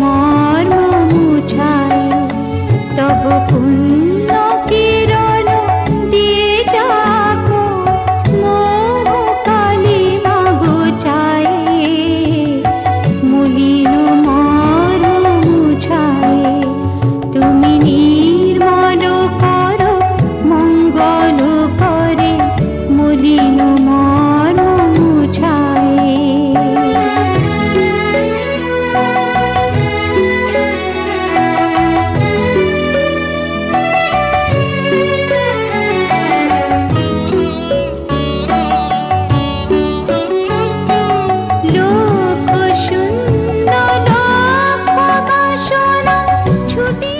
মর্ম মুছায় তব পুণ্য কিরণ দিয়ে যাকো মোহ কালিমা ঘুচায় মলিন মর্ম মুছায় তুমি নির্মল করো মঙ্গল করে মলিন মর্ম মুছায়। লোক শূন্য লক্ষ বাসনা ছুটি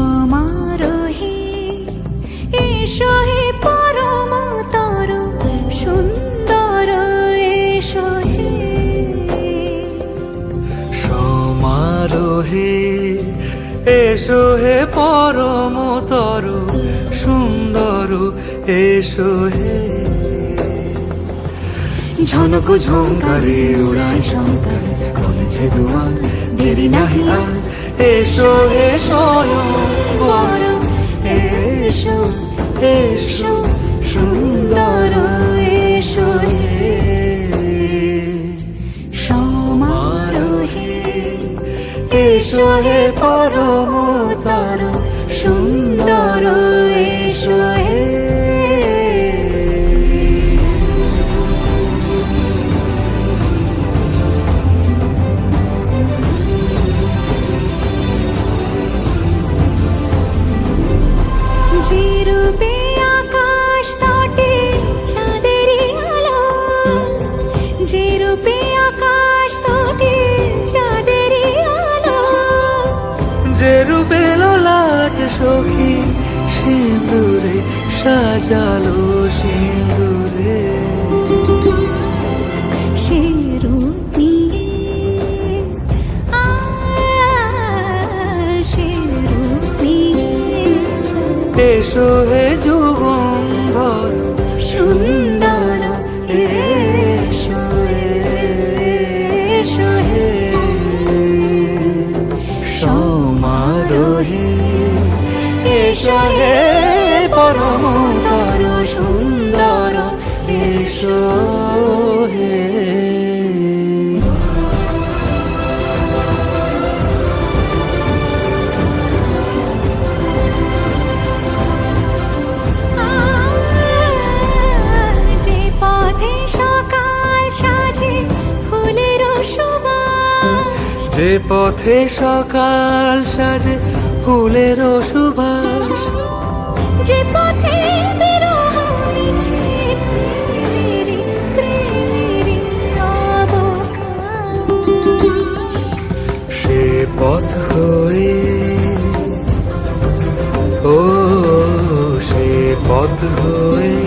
সমারোহে এসো হে পরমতর সুন্দর এসো হে সমারোহে এসো হে পরমতর সুন্দর এসো হে ঝনক ঝঙ্কারে উড়ায় শঙ্কর কমেছে দুয়ার দেরি নাহি আর এসো হে স্বয়ং বর এসো এসো সুন্দর এসো হে সমারোহে এসো হে পরমতর সুন্দর এসো হে যে রূপে আকাশ তটে চাঁদেরই আলো যে রূপে আকাশ তটে চাঁদেরই আলো যে রূপে লোলাট সখী সিঁদুরে সাজালো সিঁদুরে সে রূপ নিয়ে সে রূপ নিয়ে এসো হে যুগন্ধর সুন্দর এসো এসো হে সমারোহে এসো হে পরমতর সুন্দর এসো হে যে পথে সকাল সাজে ফুলের সুবাস যে পথে সকাল সাজে ফুলের সুবাস যে পথে বিরহ মিছে প্রেমেরই প্রেমেরই অবকাশ সে পথ হয়ে ও সে পথ হয়ে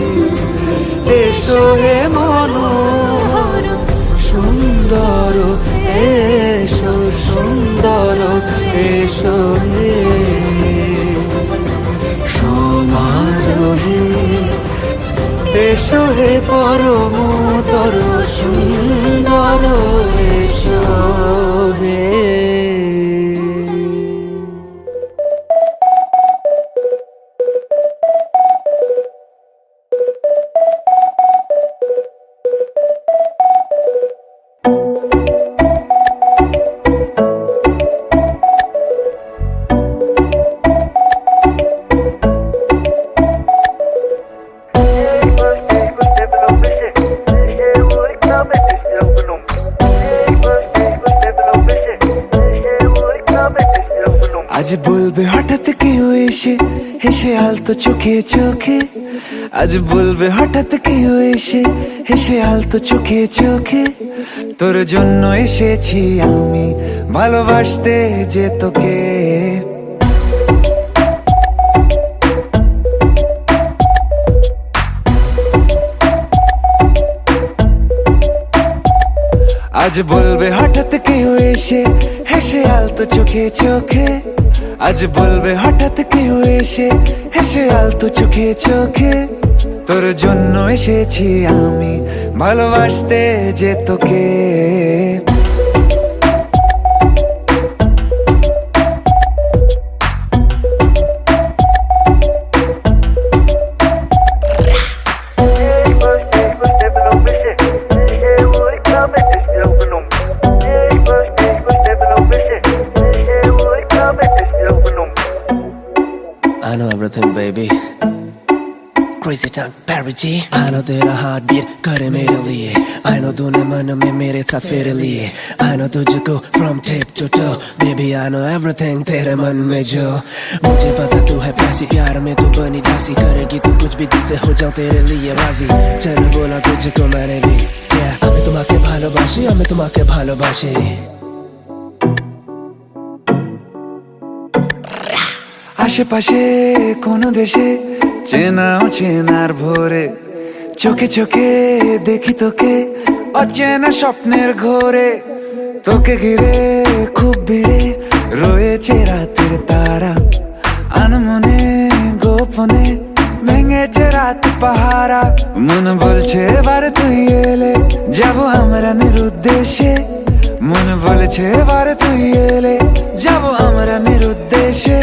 এসো হে মনোহর সুন্দর এসো সুন্দর এসো হে সমারোহে এসো হে পরমতর সুন্দর এসো হে। বলবে হঠাৎ কেউ এসে হেসে আলতো চোখে চোখে, আজ বলবে হঠাৎ কেউ এসে হেসে আলতো চোখে চোখে, তোর জন্য এসেছি আমি ভালোবাসতে যে তোকে। আজ বলবে হঠাৎ কেউ এসে হেসে আলতো চোখে চোখে, আজ বলবে হঠাৎ কেউ এসে হেসে আলতো চোখে চোখে, তোর জন্য এসেছি আমি ভালোবাসতে যে তোকে। I know everything, baby. Crazy time, Perry G. I know तेरा heartbeat करे मेरे लिए. I know तूने मन में मेरे साथ फेरे लिए. I know तुझको from tip to toe. Baby, I know everything तेरे मन में जो. मुझे पता तू है प्यासी, प्यार में तू बनी दासी, करेगी तू कुछ भी जिससे हो जाऊं तेरे लिए राजी. चलो बोला तुझको मैंने भी. Yeah, আমি তোমাকে ভালোবাসি, আমি তোমাকে ভালোবাসি. আশেপাশে কোনো দেশে চেনাও চেনার ভোরে, চোখে চোখে দেখি তোকে অচেনা স্বপ্নের ঘোরে, তোকে ঘিরে খুব ভিড়ে রয়েছে রাতের তারা, আনমনে গোপনে ভেঙেছে রাত পাহারা, মন বলছে এবার তুই এলে যাবো আমরা নিরুদ্দেশে, মন বলছে এবার তুই এলে যাবো আমরা নিরুদ্দেশে,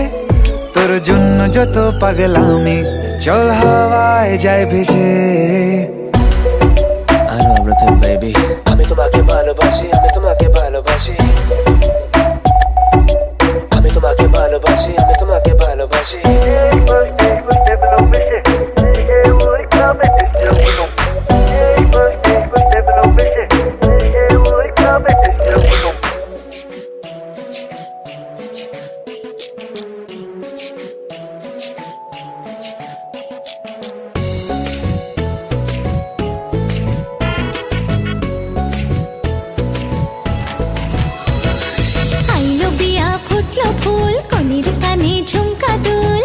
তোর জন্য যত পাগলামি চল হাওয়ায় যায় ভেসে। I know everything, baby. আমি তোমাকে ভালোবাসি, আমি তোমাকে ভালোবাসি. আমি তোমাকে ভালোবাসি, আমি তোমাকে ভালোবাসি. আইলো বিয়া ফুটলো ফুল কনের কানে ঝুমকা দুল,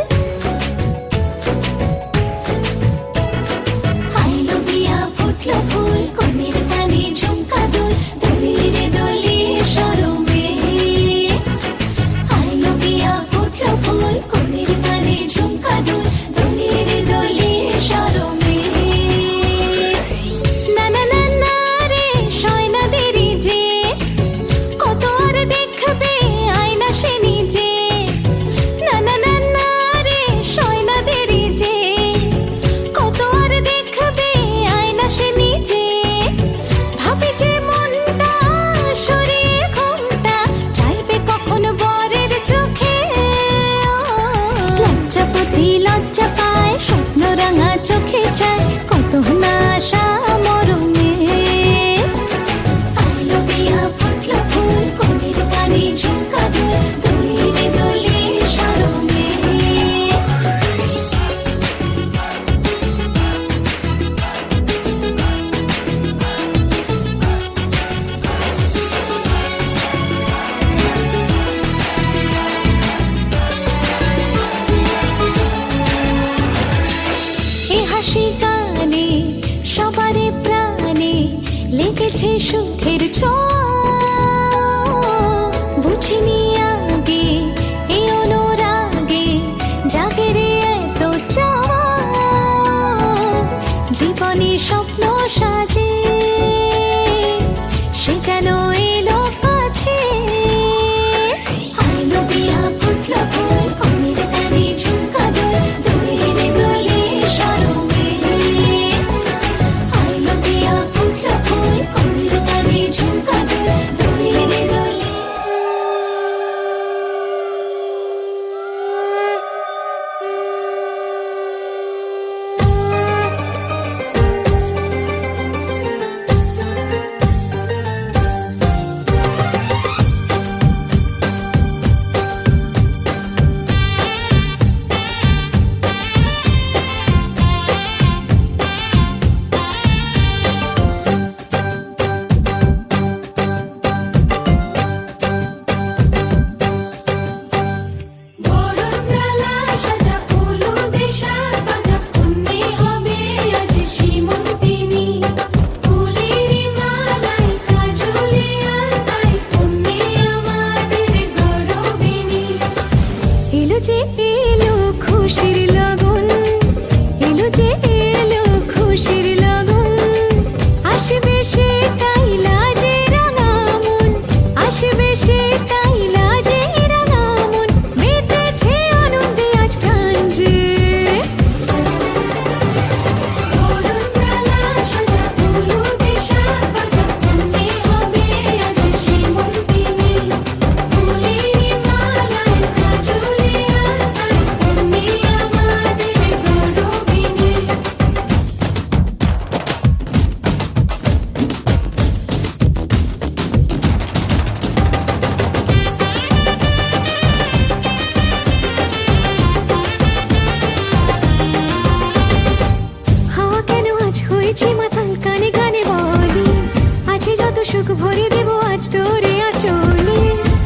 সুখ ভরে দেব আজ তোরে আঁচলে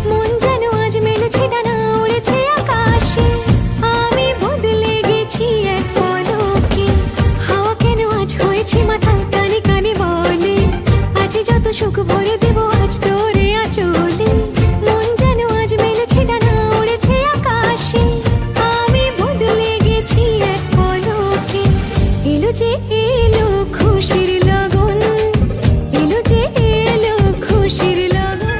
মন যেন আজ মেলেছে ডানা উড়েছে আকাশে আমি বদলে গেছি এক পলকে হাওয়া কেন আজ হয়েছে মাতাল কানে কানে বলে আজ যত সুখ ভরে দেব আজ তোরে আঁচলে মন যেন আজ মেলেছে ডানা উড়েছে আকাশে আমি বদলে গেছি এক পলকে এলো যে এলো খুশির লগন এলো যে এলো খুশির লগন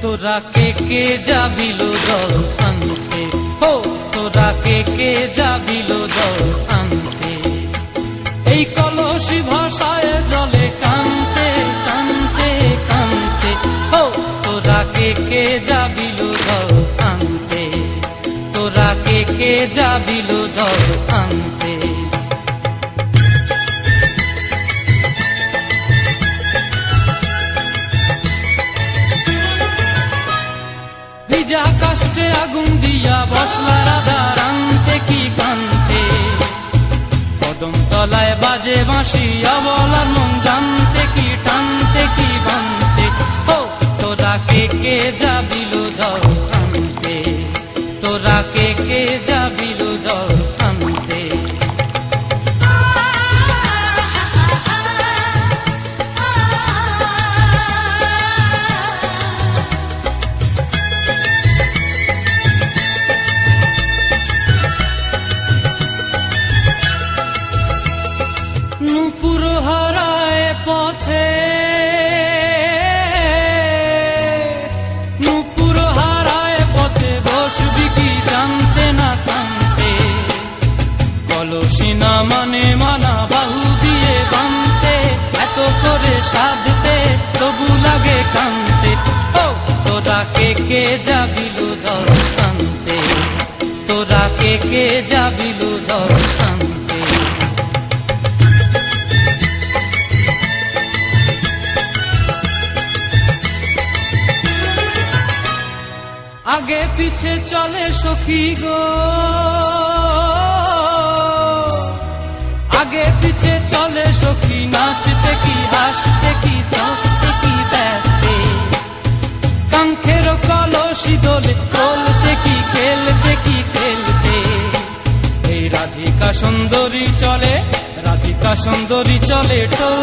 তোরা কে যাবিল জল আনতে হো তোরা কে যাবিল জল আনতে এই কলসি ভাষায় জলে কানতে কানতে কানতে হো তোরা কে যাবিল জল আনতে তোরা কে যাবিল জল আনতে ভিজা কাষ্টে আগুন দিয়া বসলা রাধা রান্তে কি কান্তে কদম তলায় বাজে বাঁশি অবলার মন জানতে কি টানতে কি বানতে ও তোরা কে যাবিল জল আনতে তোরা কে যাবিল জল আনতে নূপুর হারায় পথে নূপুর হারায় পথে বসবি কি জানতে না কানতে কলসি না মানে মানা বাহু দিয়ে বানতে এত করে সাধতে তবু লাগে কানতে ও তোরা কে যাবিল জল আনতে তোরা কে যাবিল জল আনতে আগে পিছে চলে সখী গো আগে পিছে চলে সখী নাচতে কি হাসতে কি দোস্তে কি ব্যস্তে কাঙ্ক্ষের কলসি দোলে বলতে কি খেলতে কি খেলতে এই রাধিকা সুন্দরী চলে টোল